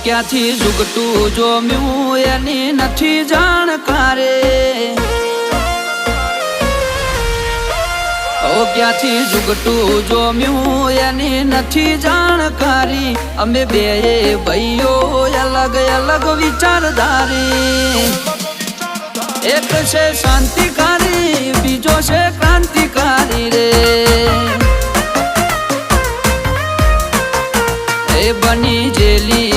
ક્યાંથી જુગતું જોમ્યું એની નથી જાણકારે ક્યાંથી જુગતું જોમ્યું એની નથી જાણકારી અમે બે ભાઈઓ અલગ અલગ વિચારધારી એક છે શાંતિકારી બીજો છે ક્રાંતિકારી રે એ બની જેલી